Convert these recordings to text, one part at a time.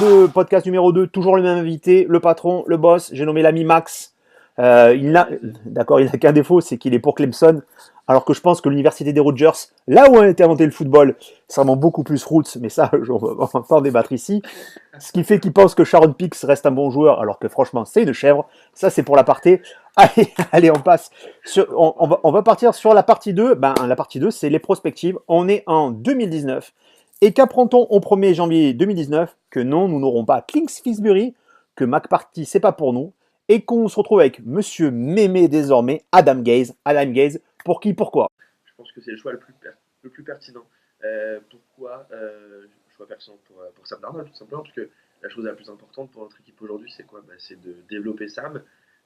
de podcast numéro 2, toujours le même invité, le patron, le boss, j'ai nommé l'ami Max. D'accord, il n'a qu'un défaut, c'est qu'il est pour Clemson, alors que je pense que l'université des Rogers, là où a été inventé le football, c'est vraiment beaucoup plus roots, mais ça, on va pas en débattre ici. Ce qui fait qu'il pense que Sharon Pix reste un bon joueur, alors que franchement, c'est une chèvre. Ça, c'est pour la partie. Allez, on passe. On va partir sur la partie 2. La partie 2, c'est les prospectives. On est en 2019. Et qu'apprend-on au 1er janvier 2019? Que non, nous n'aurons pas Kings Fisbury, que McParty, c'est pas pour nous, et qu'on se retrouve avec Monsieur Mémé désormais, Adam Gaze. Adam Gaze, pour qui, pourquoi? Je pense que c'est le choix le plus pertinent. Pourquoi choix pertinent pour Sam Darnold, tout simplement, parce que la chose la plus importante pour notre équipe aujourd'hui, c'est quoi? C'est de développer Sam,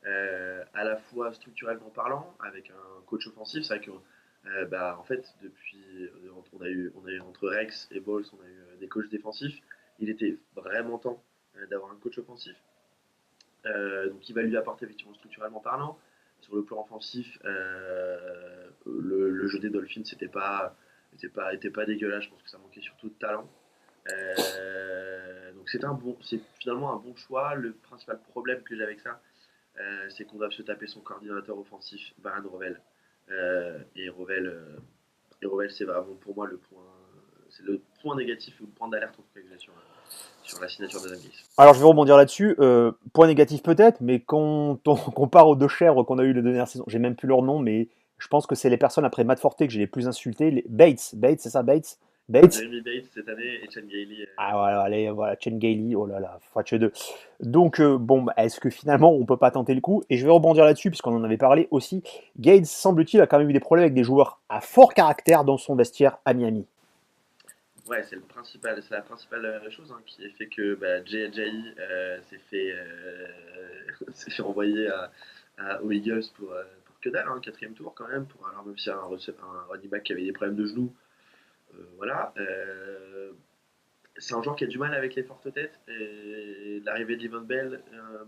à la fois structurellement parlant, avec un coach offensif. C'est vrai que, en fait, depuis, on a eu entre Rex et Bowles, on a eu des coachs défensifs. Il était vraiment temps d'avoir un coach offensif. Donc il va lui apporter effectivement structurellement parlant. Sur le plan offensif, le jeu des Dolphins était pas dégueulasse. Je pense que ça manquait surtout de talent. Donc c'est finalement un bon choix. Le principal problème que j'ai avec ça, c'est qu'on va se taper son coordinateur offensif, Baran Revel. Et Revel, c'est vraiment pour moi c'est le point négatif ou le point d'alerte en tout cas que j'ai sur la signature de Zangis. Alors, je vais rebondir là-dessus. Point négatif peut-être, mais quand on compare aux deux chèvres qu'on a eu les deux dernières saisons, j'ai même plus leur nom, mais je pense que c'est les personnes après Matt Forte que j'ai les plus insultées. Bates, c'est ça, Bates. Jeremy Bates cette année et Chen Gailey. Ah voilà, allez, voilà, Chen Gailey, oh là là, Fratch 2. Donc, est-ce que finalement on peut pas tenter le coup? Et je vais rebondir là-dessus, puisqu'on en avait parlé aussi. Gates, semble-t-il, a quand même eu des problèmes avec des joueurs à fort caractère dans son vestiaire à Miami. Ouais, c'est la principale chose qui a fait que Jay s'est fait envoyer aux Eagles pour que dalle, quatrième tour quand même, pour alors même si un running back qui avait des problèmes de genoux, voilà. C'est un joueur qui a du mal avec les fortes têtes et l'arrivée de Le'Veon Bell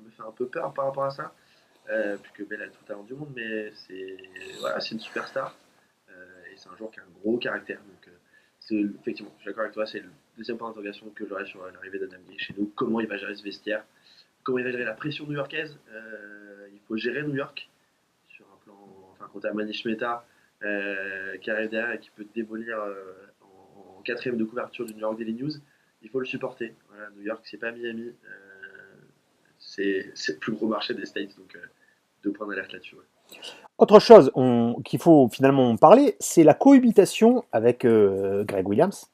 me fait un peu peur par rapport à ça, puisque Bell a tout talent du monde, mais c'est une superstar et c'est un joueur qui a un gros caractère. Donc effectivement, je suis d'accord avec toi, c'est le deuxième point d'interrogation que j'aurais sur l'arrivée d'Adam Gay chez nous. Comment il va gérer ce vestiaire? Comment il va gérer la pression new-yorkaise? Il faut gérer New York sur un plan. Enfin, quand tu as Manish Mehta qui arrive derrière et qui peut te démolir en quatrième de couverture du New York Daily News, il faut le supporter. Voilà, New York, c'est pas Miami. C'est le plus gros marché des States, donc deux points d'alerte là-dessus. Ouais. Autre chose qu'il faut finalement parler, c'est la cohabitation avec Greg Williams,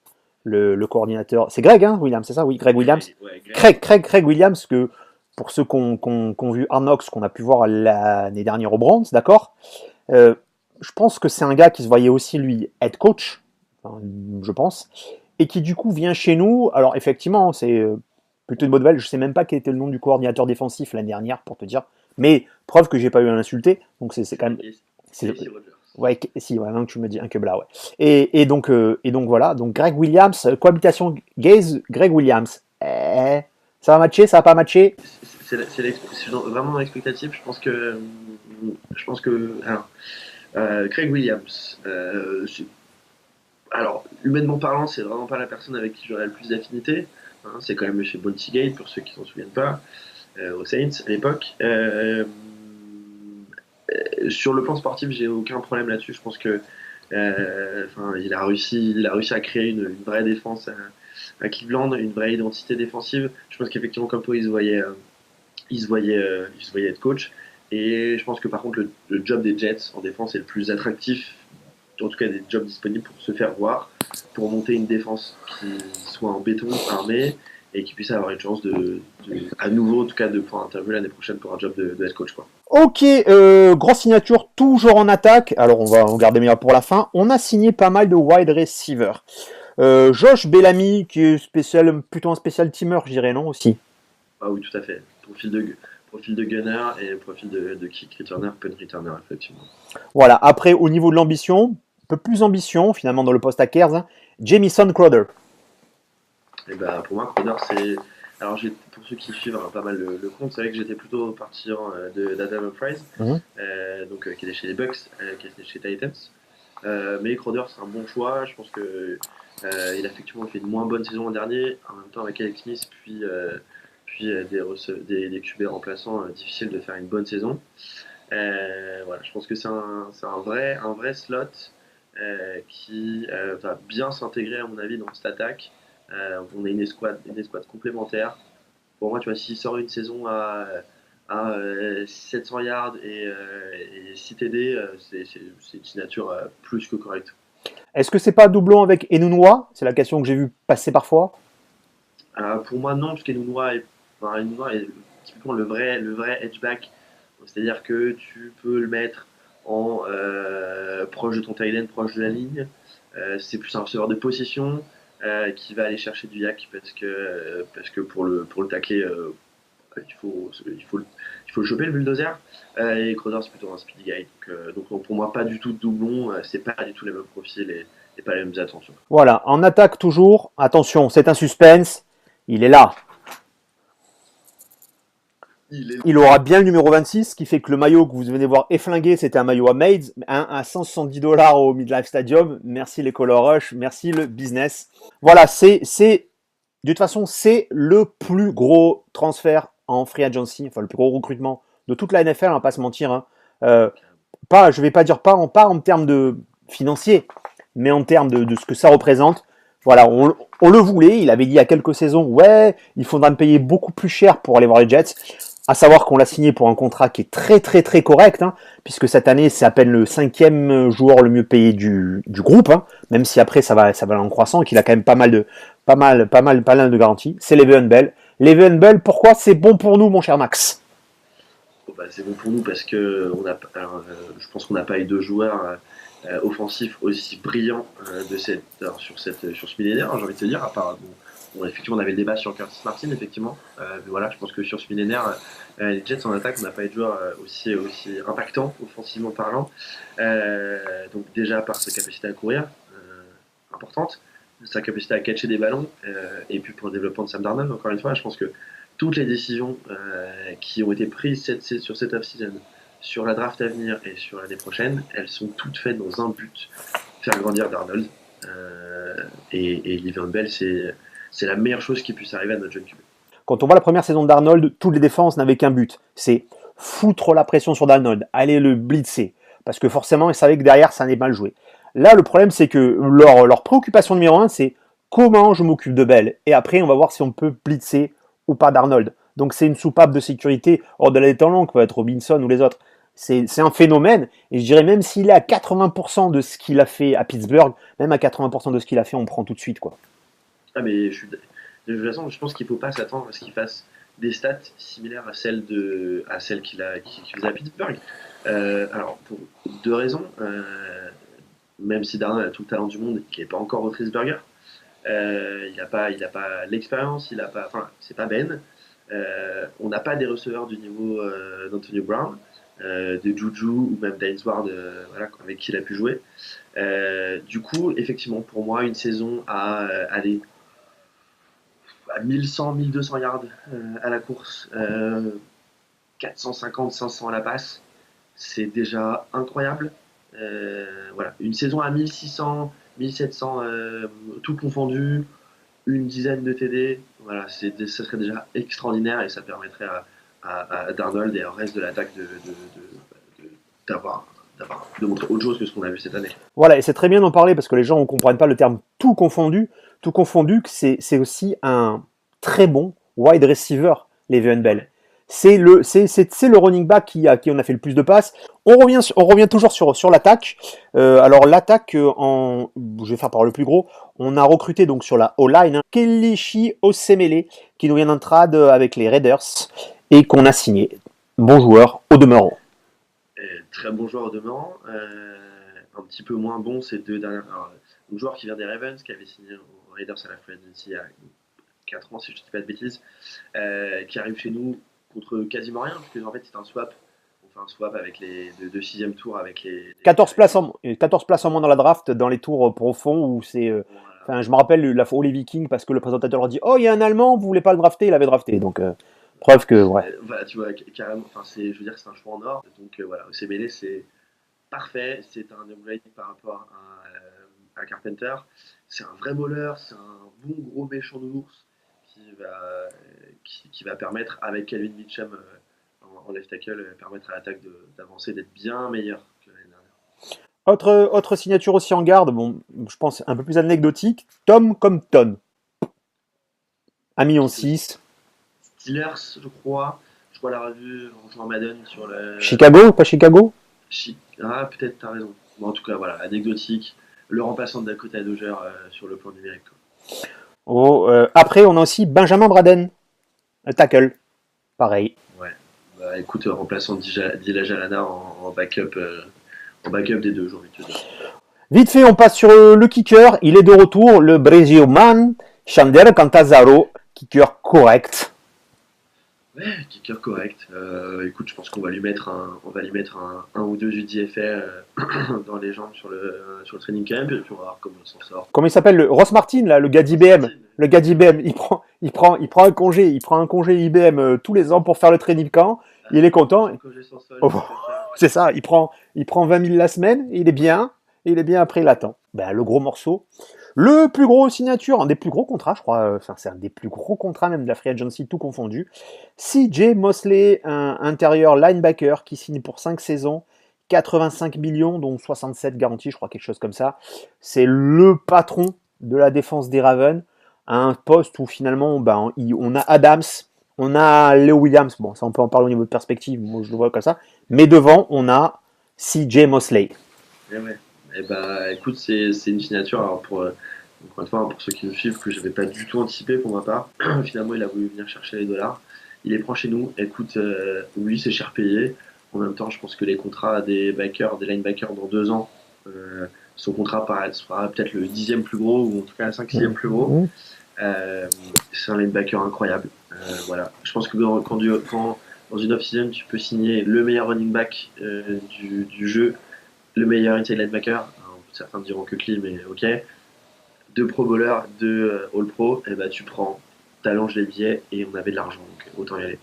le coordinateur. C'est Greg, hein, Williams, c'est ça? Oui, Greg Williams. Ouais, Craig Williams, que pour ceux qui ont vu Arnox, qu'on a pu voir l'année dernière au Browns, d'accord. Je pense que c'est un gars qui se voyait aussi, lui, head coach, enfin, je pense, et qui du coup vient chez nous. Alors effectivement, c'est plutôt une bonne nouvelle. Je sais même pas quel était le nom du coordinateur défensif l'année dernière, pour te dire. Mais preuve que j'ai pas eu à l'insulter, donc c'est quand même. C'est, Casey Rogers. ouais, si, ouais, maintenant que tu me dis un que bla, ouais. Et donc voilà, donc Greg Williams, cohabitation Gaze, Greg Williams. Ça va matcher, ça va pas matcher? C'est vraiment dans l'expectatif. Je pense que alors, Craig Williams, alors humainement parlant, c'est vraiment pas la personne avec qui j'aurais le plus d'affinité. C'est quand même chez Bounty Gate pour ceux qui s'en souviennent pas, aux Saints à l'époque. Sur le plan sportif, j'ai aucun problème là-dessus. Je pense que il a réussi à créer une vraie défense à Cleveland, une vraie identité défensive. Je pense qu'effectivement, comme toi, il se voyait être coach. Et je pense que par contre, le job des Jets en défense est le plus attractif, en tout cas des jobs disponibles pour se faire voir, pour monter une défense qui soit en béton armé et qui puisse avoir une chance à nouveau, en tout cas, de pouvoir interviewer l'année prochaine pour un job de head coach, quoi. Ok, grosse signature, toujours en attaque. Alors on va en garder meilleur pour la fin. On a signé pas mal de wide receivers. Josh Bellamy, qui est plutôt un spécial teamer, je dirais, non, aussi. Ah oui, tout à fait. Profil de gunner et profil de kick returner, punt returner, effectivement. Voilà, après, au niveau de l'ambition, un peu plus ambition, finalement, dans le poste à Kers, hein, Jamison Crowder. Et pour moi, Crowder, c'est. Alors, pour ceux qui suivent pas mal le compte, c'est vrai que j'étais plutôt parti d'Adam Price, Mhm. qui était chez les Bucks, qui était chez Titans. Mais Crowder, c'est un bon choix. Je pense que il a effectivement fait une moins bonne saison l'an dernier, en même temps avec Alex Smith, puis des QB remplaçants, difficile de faire une bonne saison. Voilà, je pense que c'est un vrai slot qui va bien s'intégrer, à mon avis, dans cette attaque. On a une escouade complémentaire. Pour moi, tu vois, s'il sort une saison à 700 yards et 6 TD, c'est une signature plus que correcte. Est-ce que c'est pas doublon avec Enunwa? C'est la question que j'ai vu passer parfois. Pour moi, non, parce qu'Enunwa est typiquement le vrai edgeback. C'est-à-dire que tu peux le mettre en proche de ton tight end, proche de la ligne. C'est plus un receveur de possession qui va aller chercher du yak parce que pour le tacler, il faut le choper le bulldozer. Et Crowder, c'est plutôt un speed guy. Donc pour moi, pas du tout de doublon. C'est pas du tout les mêmes profils et pas les mêmes attentions. Voilà, en attaque toujours. Attention, c'est un suspense. Il est là. Il est Il aura bien le numéro 26, ce qui fait que le maillot que vous venez voir efflingué, c'était un maillot à Maids, à 170 $ au Midlife Stadium. Merci les Color Rush, merci le business. Voilà, de toute façon, c'est le plus gros transfert en free agency, enfin le plus gros recrutement de toute la NFL, on va pas se mentir. Hein. Euh, Pas, je vais pas dire pas en termes de financier, mais en termes de ce que ça représente. Voilà, on le voulait. Il avait dit il y a quelques saisons, ouais, il faudra me payer beaucoup plus cher pour aller voir les Jets. À savoir qu'on l'a signé pour un contrat qui est très très très correct, hein, puisque cette année c'est à peine le 5e joueur le mieux payé du groupe, hein, même si après ça va aller en croissant et qu'il a quand même pas mal de garanties. C'est Le'Veon Bell. Le'Veon Bell, pourquoi c'est bon pour nous, mon cher Max? Bon, bah, c'est bon pour nous parce que je pense qu'on n'a pas eu de joueurs offensifs aussi brillants sur ce millénaire, hein, j'ai envie de te dire, à part, effectivement, on avait le débat sur Curtis Martin, effectivement. Mais voilà, je pense que sur ce millénaire, les Jets en attaque, on n'a pas eu de joueurs aussi impactants, offensivement parlant. Donc déjà par sa capacité à courir, importante, sa capacité à catcher des ballons, et puis pour le développement de Sam Darnold, encore une fois, je pense que toutes les décisions qui ont été prises sur cette off-season, sur la draft à venir et sur l'année prochaine, elles sont toutes faites dans un but, faire grandir Darnold. Et Le'Veon Bell, c'est la meilleure chose qui puisse arriver à notre jeune QB. Quand on voit la première saison d'Arnold, toutes les défenses n'avaient qu'un but, c'est foutre la pression sur Darnold, aller le blitzer, parce que forcément ils savaient que derrière ça allait mal jouer. Là, le problème c'est que leur préoccupation numéro un, c'est comment je m'occupe de Bell, et après on va voir si on peut blitzer ou pas d'Arnold. Donc c'est une soupape de sécurité hors de la temps long, qui peut être Robinson ou les autres. C'est un phénomène, et je dirais même s'il est à 80% de ce qu'il a fait à Pittsburgh, même à 80% de ce qu'il a fait, on prend tout de suite, quoi. Ah, mais de toute façon, je pense qu'il ne faut pas s'attendre à ce qu'il fasse des stats similaires à celles qu'il faisait à Pittsburgh. Alors, pour deux raisons. Même si Darnold a tout le talent du monde, il n'est pas encore au Trisberger. Il a pas l'expérience, enfin, c'est pas Ben. On n'a pas des receveurs du niveau d'Antonio Brown, de Juju ou même d'Ainsward, voilà, avec qui il a pu jouer. Du coup, effectivement, pour moi, une saison aller à 1100, 1200 yards à la course, 450, 500 à la passe, c'est déjà incroyable. Voilà, une saison à 1600, 1700, tout confondu, une dizaine de TD, voilà, ça serait déjà extraordinaire et ça permettrait à Darnold et au reste de l'attaque d'avoir de montrer autre chose que ce qu'on a vu cette année. Voilà, et c'est très bien d'en parler parce que les gens ne comprennent pas le terme tout confondu. Tout confondu, c'est aussi un très bon wide receiver, Le'Veon Bell. C'est le running back à qui on a fait le plus de passes. On revient toujours sur l'attaque. Alors l'attaque, je vais faire par le plus gros. On a recruté donc sur la O-line Kelechi Osemele qui nous vient d'un trad avec les Raiders et qu'on a signé. Bon joueur au demeurant. Très bon joueur au demeurant. Un petit peu moins bon ces deux dernières. Alors, un joueur qui vient des Ravens, qui avait signé aux Raiders à la Free Agency il y a 4 ans, si je ne dis pas de bêtises, qui arrive chez nous contre quasiment rien, puisque en fait c'est un swap. On fait un swap avec de 6e tour avec les 14 places en moins dans la draft, dans les tours profonds où c'est. Voilà. Je me rappelle la fois où les Vikings, parce que le présentateur leur dit oh, il y a un Allemand, vous voulez pas le drafter? Il avait drafté. Donc, preuve que, ouais. Voilà, tu vois, carrément, enfin, je veux dire, c'est un choix en or. Donc voilà, OCBD, parfait. C'est un upgrade par rapport à Carpenter. C'est un vrai bowler, c'est un bon gros méchant d'ours qui va permettre, avec Calvin Mitchum en left tackle, permettre à l'attaque d'avancer, d'être bien meilleur que l'année dernière. Autre signature aussi en garde, bon, je pense un peu plus anecdotique, Tom Compton. 1,6 million. Steelers, je crois. Je crois l'avoir vu en jouant à Madden sur le. Chicago, pas Chicago? Ah, peut-être, t'as raison. Bon, en tout cas, voilà, anecdotique. Le remplaçant de Dakota Dozier sur le plan numérique, quoi. Oh, après, on a aussi Benjamin Braden, un tackle. Pareil. Ouais. Bah, écoute, remplaçant d'Ila Jalana en backup des deux, j'ai envie de te dire. Vite fait, on passe sur le kicker. Il est de retour, le Brésilman, Chander Cantazaro. Kicker correct. Ouais, kicker correct. Écoute, je pense qu'on va lui mettre un ou deux UDFA dans les jambes sur le training camp et puis on va voir comment il s'en sort. Comment il s'appelle, Ross Martin, là, le gars d'IBM. Le gars d'IBM, il prend un congé. Il prend un congé IBM tous les ans pour faire le training camp. Il est content. Oh, c'est ça, il prend 20 000 la semaine, il est bien, après il attend. Ben, le gros morceau. Le plus gros signature, un des plus gros contrats, je crois, enfin c'est un des plus gros contrats même de la Free Agency, tout confondu. CJ Mosley, un intérieur linebacker qui signe pour 5 saisons, 85 millions, dont 67 garantis, je crois, quelque chose comme ça. C'est le patron de la défense des Ravens, à un poste où finalement ben, on a Adams, on a Leo Williams, bon ça on peut en parler au niveau de perspective, moi je le vois comme ça, mais devant on a CJ Mosley. Et ouais. Et bah écoute, c'est une signature, alors encore une fois, pour ceux qui nous suivent, que je n'avais pas du tout anticipé pour ma part. Finalement, il a voulu venir chercher les dollars. Il les prend chez nous. Écoute, oui, c'est cher payé. En même temps, je pense que les contrats des linebackers dans 2 ans, son contrat sera peut-être le 10e plus gros, ou en tout cas le 5e plus gros. C'est un linebacker incroyable. Voilà. Je pense que quand dans une off-season, tu peux signer le meilleur running back du jeu, le meilleur inside linebacker. Alors, certains diront que Klee, mais ok. 2 Pro Bowlers, 2 All Pro, et bah tu prends, t'allonges les billets et on avait de l'argent, donc autant y aller.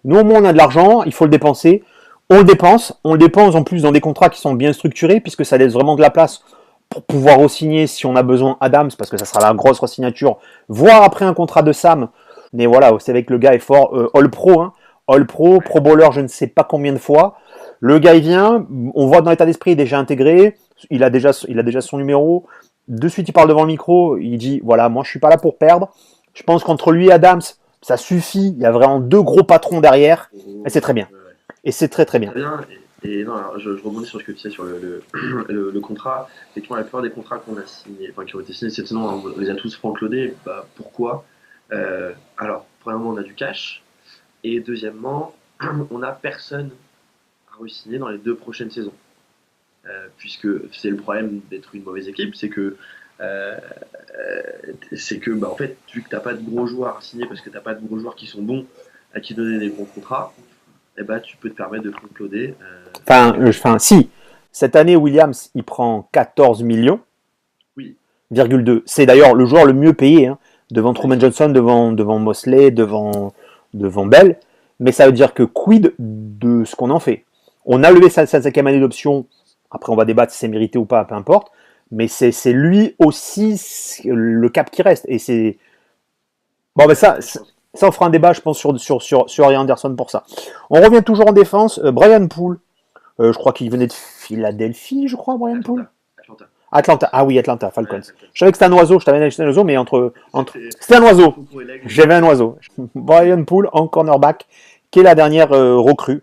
Nous au moins on a de l'argent, il faut le dépenser. On le dépense en plus dans des contrats qui sont bien structurés, puisque ça laisse vraiment de la place pour pouvoir re-signer si on a besoin Adams, parce que ça sera la grosse re-signature, voire après un contrat de Sam. Mais voilà, c'est avec le gars est fort, All Pro, hein. All Pro, Pro Bowler, je ne sais pas combien de fois. Le gars il vient, on voit dans l'état d'esprit, il est déjà intégré, il a déjà son numéro. De suite, il parle devant le micro, il dit voilà, moi je suis pas là pour perdre. Je pense qu'entre lui et Adams, ça suffit. Il y a vraiment 2 gros patrons derrière, et c'est très bien. Et c'est très très bien. Très bien. Et non, alors, je rebondis sur ce que tu sais sur le contrat. Effectivement, la plupart des contrats qu'on a signés, enfin qui ont été signés cette saison, on les a tous franc-clodés. Bah, pourquoi Alors, premièrement, on a du cash. Et deuxièmement, on n'a personne à re-signer dans les 2 prochaines saisons. Puisque c'est le problème d'être une mauvaise équipe, c'est que bah, en fait, vu que tu n'as pas de gros joueurs à signer, parce que tu n'as pas de gros joueurs qui sont bons à qui donner des bons contrats, eh ben, tu peux te permettre de concloder. Si. Cette année, Williams, il prend 14 millions. Oui. 2. C'est d'ailleurs le joueur le mieux payé, hein, devant Truman Johnson, devant Mosley, devant Bell. Mais ça veut dire que quid de ce qu'on en fait. On a levé sa 5e année d'option. Après, on va débattre si c'est mérité ou pas, peu importe. Mais c'est lui aussi le cap qui reste. Et c'est. Bon, ben ça on fera un débat, je pense, sur Harry Anderson pour ça. On revient toujours en défense. Brian Poole. Je crois qu'il venait de Philadelphie, je crois, Brian Poole. Atlanta. Ah oui, Atlanta, Falcons. Ouais, je savais que c'était un oiseau, je t'avais dit que c'était un oiseau, mais c'était un oiseau. J'avais un oiseau. Brian Poole en cornerback, qui est la dernière recrue.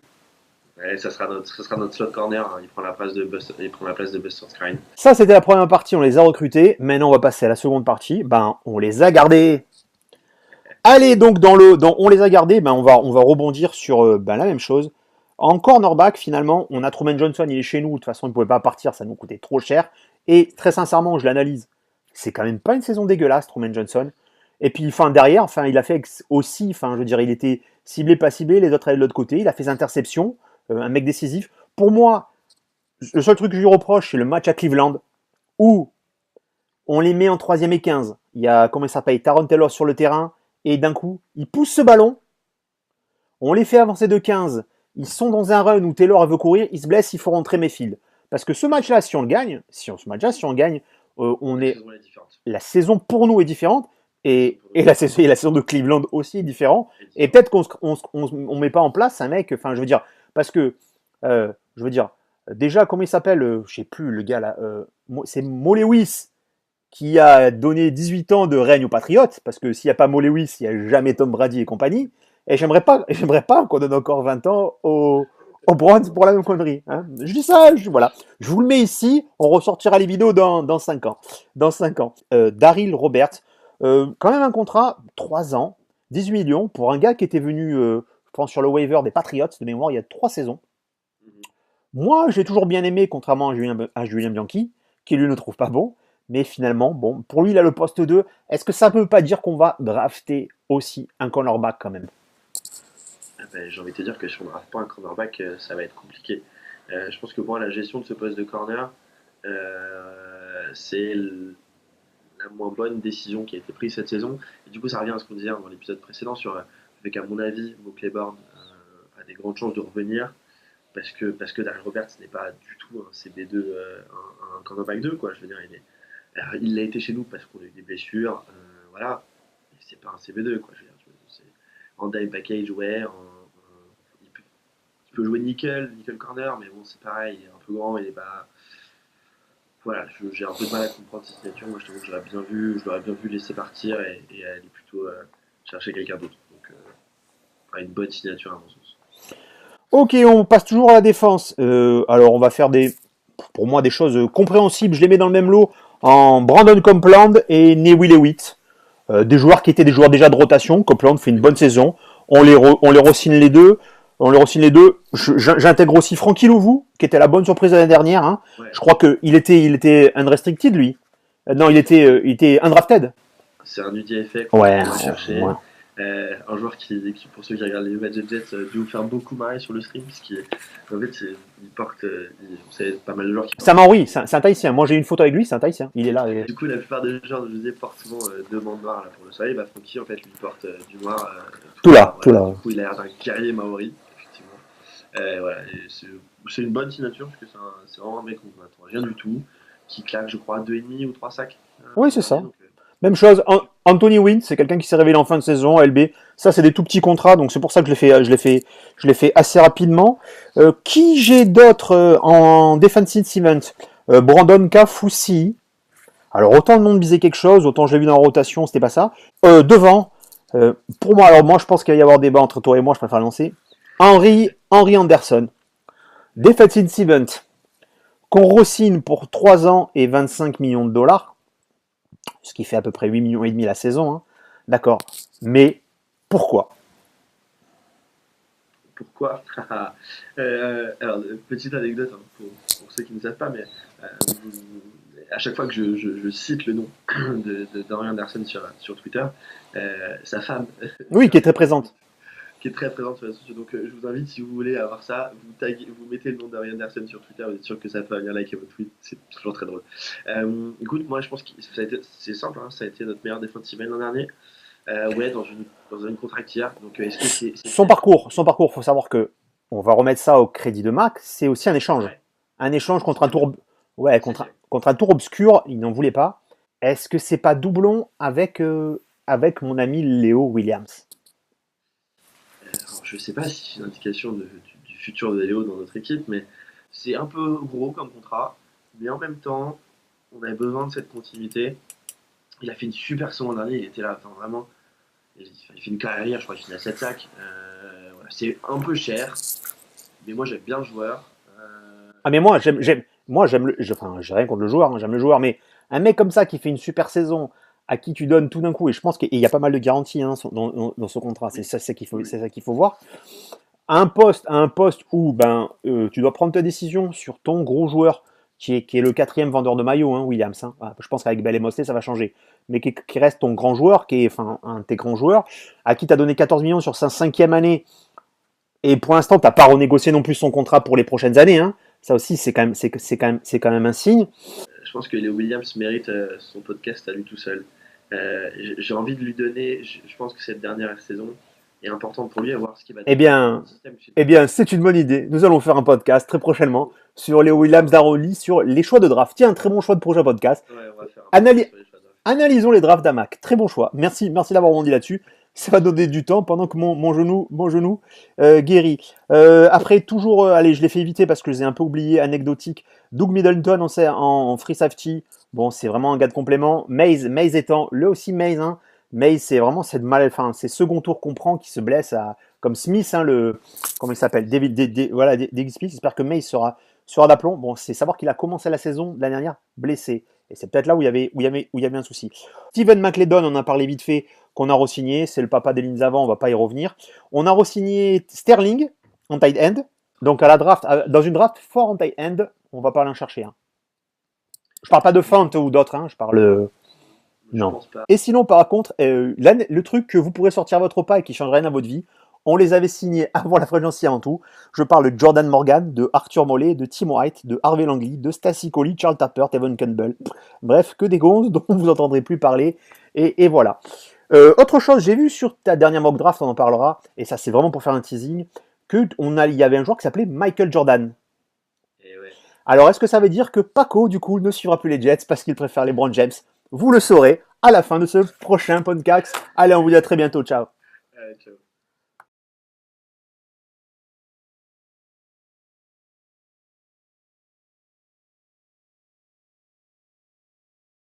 Ouais, ça sera notre slot corner, hein. Il prend la place de Buster Skrine. Ça, c'était la première partie, on les a recrutés. Maintenant, on va passer à la seconde partie. Ben, on les a gardés. Allez, donc, on les a gardés, ben, on va rebondir sur la même chose. En cornerback, finalement, on a Truman Johnson, il est chez nous. De toute façon, il ne pouvait pas partir, ça nous coûtait trop cher. Et très sincèrement, je l'analyse. C'est quand même pas une saison dégueulasse, Truman Johnson. Et puis, derrière, il a fait aussi, je veux dire, il était ciblé, pas ciblé, les autres allaient de l'autre côté. Il a fait des interceptions, un mec décisif. Pour moi, le seul truc que je lui reproche, c'est le match à Cleveland, où on les met en 3e et 15. Il y a, comment il s'appelle, Taron Taylor sur le terrain, et d'un coup, il pousse ce ballon. On les fait avancer de 15. Ils sont dans un run où Taylor veut courir, il se blesse, il faut rentrer Mayfield. Parce que ce match-là, si on le gagne, si on le gagne, on La est, saison elle est différente. la saison pour nous est différente La saison et, pour et, nous la saison de Cleveland aussi est différente. est Et différente. peut-être qu'on met pas en place un mec, enfin, je veux dire, parce que, je veux dire, déjà, comment il s'appelle, je sais plus, le gars là, c'est Mo Lewis qui a donné 18 ans de règne aux Patriotes, parce que s'il n'y a pas Mo Lewis, il n'y a jamais Tom Brady et compagnie. Et j'aimerais pas qu'on donne encore 20 ans aux Browns pour la même connerie. Hein. Je dis ça, voilà. Je vous le mets ici, on ressortira les vidéos dans 5 ans. Dans 5 ans. Daryl Roberts, quand même un contrat, 3 ans, 18 millions, pour un gars qui était venu, je pense, sur le waiver des Patriots, de mémoire, il y a 3 saisons. Mhm. Moi, j'ai toujours bien aimé, contrairement à Julien Bianchi, qui lui ne trouve pas bon. Mais finalement, bon, pour lui, il a le poste 2. Est-ce que ça ne veut pas dire qu'on va drafter aussi un cornerback quand même? Ah ben, j'ai envie de te dire que si on ne draft pas un cornerback, ça va être compliqué. Je pense que pour moi, la gestion de ce poste de corner, c'est la moins bonne décision qui a été prise cette saison. Et du coup, ça revient à ce qu'on disait dans l'épisode précédent sur le fait qu'à mon avis, Mo Claiborne a des grandes chances de revenir parce que Daryl Roberts n'est pas du tout un CB2, un cornerback 2, quoi. Je veux dire, il l'a été chez nous parce qu'on a eu des blessures, voilà. Et c'est pas un CB2, quoi. Je veux dire, en dime package, ouais. Il peut jouer nickel corner, mais bon, c'est pareil, il est un peu grand, il est pas. Voilà, j'ai un peu de mal à comprendre cette signature. Moi, je t'avoue que je l'aurais bien vu laisser partir et aller plutôt chercher quelqu'un d'autre. Donc, pas une bonne signature à mon sens. Ok, on passe toujours à la défense. Alors, on va faire pour moi, des choses compréhensibles. Je les mets dans le même lot en Brandon Copeland et Newy Lewitt. Des joueurs qui étaient des joueurs déjà de rotation. Copeland fait une bonne saison. On les re-signe les deux. J'intègre aussi Frankie Louvu, qui était la bonne surprise de l'année dernière. Hein. Ouais, Je crois qu'il était unrestricted, lui. Non, il était undrafted. c'est un UDFA Ouais, qu'on va chercher. ouais. Un joueur pour ceux qui regardent les matchs de Jets, dû vous faire beaucoup marrer sur le stream, parce qu'en fait, il porte, vous savez, pas mal de joueurs qui portent. Sam Henry, c'est un Tahitien. Moi, j'ai une photo avec lui, c'est un Tahitien. Il est là. Du coup, la plupart des joueurs de JD portent souvent deux bandes noires là, pour le soleil. Bah, Frankie, en fait, lui porte du noir tout Tout le temps. là, tout Voilà. là. Du coup, il a l'air d'un guerrier maori, effectivement. Voilà. Et c'est une bonne signature, parce que c'est vraiment un mec qu'on n'attend rien du tout, qui claque, je crois, 2,5 ou 3 sacs Oui, l'an c'est dernier. ça. Donc, Même chose, Anthony Wynn, c'est quelqu'un qui s'est révélé en fin de saison, LB. Ça, c'est des tout petits contrats, donc c'est pour ça que je l'ai fait assez rapidement. Qui j'ai d'autres en defensive event? Brandon Kafoussi. Alors, autant le nom me disait quelque chose, autant je l'ai vu dans la rotation, c'était pas ça. Devant, pour moi, alors moi, je pense qu'il va y avoir débat entre toi et moi, je préfère le lancer. Henry Anderson. Defensive event, qu'on re-signe pour 3 ans et 25 millions de dollars, ce qui fait à peu près 8 millions et demi la saison. Hein. D'accord. Mais pourquoi? pourquoi? Alors, petite anecdote hein, pour ceux qui ne savent pas, mais euh, à chaque fois que je cite le nom de Dorian Anderson sur Twitter, sa femme Oui, qui est très présente. qui est très présente sur les réseaux sociaux. Donc, je vous invite, si vous voulez avoir ça, vous mettez le nom de Dorian Anderson sur Twitter, vous êtes sûr que ça va venir liker votre tweet. C'est toujours très drôle. Écoute, moi, je pense que c'est simple, hein, ça a été notre meilleur défensif l'an dernier. Ouais, dans une contractière. Donc, est-ce que c'est Son parcours, faut savoir que on va remettre ça au crédit de Mac. C'est aussi un échange. ouais, Un échange c'est contre un très bien. tour, ouais, C'est contre, fait. contre un tour obscur. Il n'en voulait pas. Est-ce que c'est pas doublon avec mon ami Léo Williams? Alors, je sais pas si c'est une indication du futur de Léo dans notre équipe, mais c'est un peu gros comme contrat. Mais en même temps, on avait besoin de cette continuité. Il a fait une super saison l'an dernier, il était là, enfin, vraiment. Il fait une carrière, je crois qu'il finit à 7 sacs. Voilà. C'est un peu cher, mais moi j'aime bien le joueur. Ah mais enfin, j'ai rien contre le joueur, hein, j'aime le joueur, mais un mec comme ça qui fait une super saison, à qui tu donnes tout d'un coup, et je pense qu'il y a pas mal de garanties hein, dans ce contrat, c'est Oui, ça, c'est qu'il faut, oui, c'est ça qu'il faut voir. À un poste où ben, tu dois prendre ta décision sur ton gros joueur, qui est le quatrième vendeur de maillot, hein, Williams. Hein. Je pense qu'avec Bell et Mosley, ça va changer. Mais qui reste ton grand joueur, qui est enfin, un de tes grands joueurs, à qui tu as donné 14 millions sur sa cinquième année, et pour l'instant, tu n'as pas renégocié non plus son contrat pour les prochaines années. Hein. Ça aussi, c'est quand même un signe. je pense que Léo Williams mérite son podcast à lui tout seul. J'ai envie de lui donner, je pense que cette dernière saison, est importante pour lui à voir ce qui va Eh donner dans bien, le système. eh bien, c'est une bonne idée. Nous allons faire un podcast très prochainement sur les Williams d'Aroli, sur les choix de draft. Tiens, un très bon choix de prochain podcast. Ouais, on va faire un Analy- podcast sur les choix de draft. Analysons les drafts d'Amac. Très bon choix. Merci, merci d'avoir rebondi là-dessus. Ça va donner du temps pendant que mon genou guérit. Après, toujours, allez, je l'ai fait éviter parce que je les ai un peu oubliés, anecdotique. Doug Middleton, on sait, en free safety. Bon, c'est vraiment un gars de complément. Mays étant, le aussi Mays, hein. Mays, c'est vraiment cette enfin, c'est second tour qu'on prend qui se blesse comme Smith, hein, comment il s'appelle, voilà, David Smith. J'espère que Mays sera d'aplomb. Bon, c'est savoir qu'il a commencé la saison de l'année dernière blessé. Et c'est peut-être là où il y avait un souci. Steven McLeodon, on en a parlé vite fait, qu'on a re-signé. C'est le papa des lignes avant, on ne va pas y revenir. On a re-signé Sterling en tight end. Donc à la draft, dans une draft fort en tight end, on va pas aller en chercher. Hein. Je parle pas de Fant ou d'autres, hein, je parle. Je Non. pense pas. Et sinon, par contre, le truc que vous pourrez sortir à votre pas et qui change rien à votre vie, on les avait signés avant la free agency avant tout. Je parle de Jordan Morgan, de Arthur Mollet, de Tim White, de Harvey Langley, de Stacy Coley, Charles Tapper, Evan Campbell. Bref, que des gonzes dont vous n'entendrez plus parler. Et voilà. Autre chose, j'ai vu sur ta dernière mock draft, on en parlera, et ça c'est vraiment pour faire un teasing, qu'il y avait un joueur qui s'appelait Michael Jordan. Et ouais. Alors, est-ce que ça veut dire que Paco, du coup, ne suivra plus les Jets parce qu'il préfère les LeBron James? Vous le saurez à la fin de ce prochain podcast. Allez, on vous dit à très bientôt. Ciao. Ciao.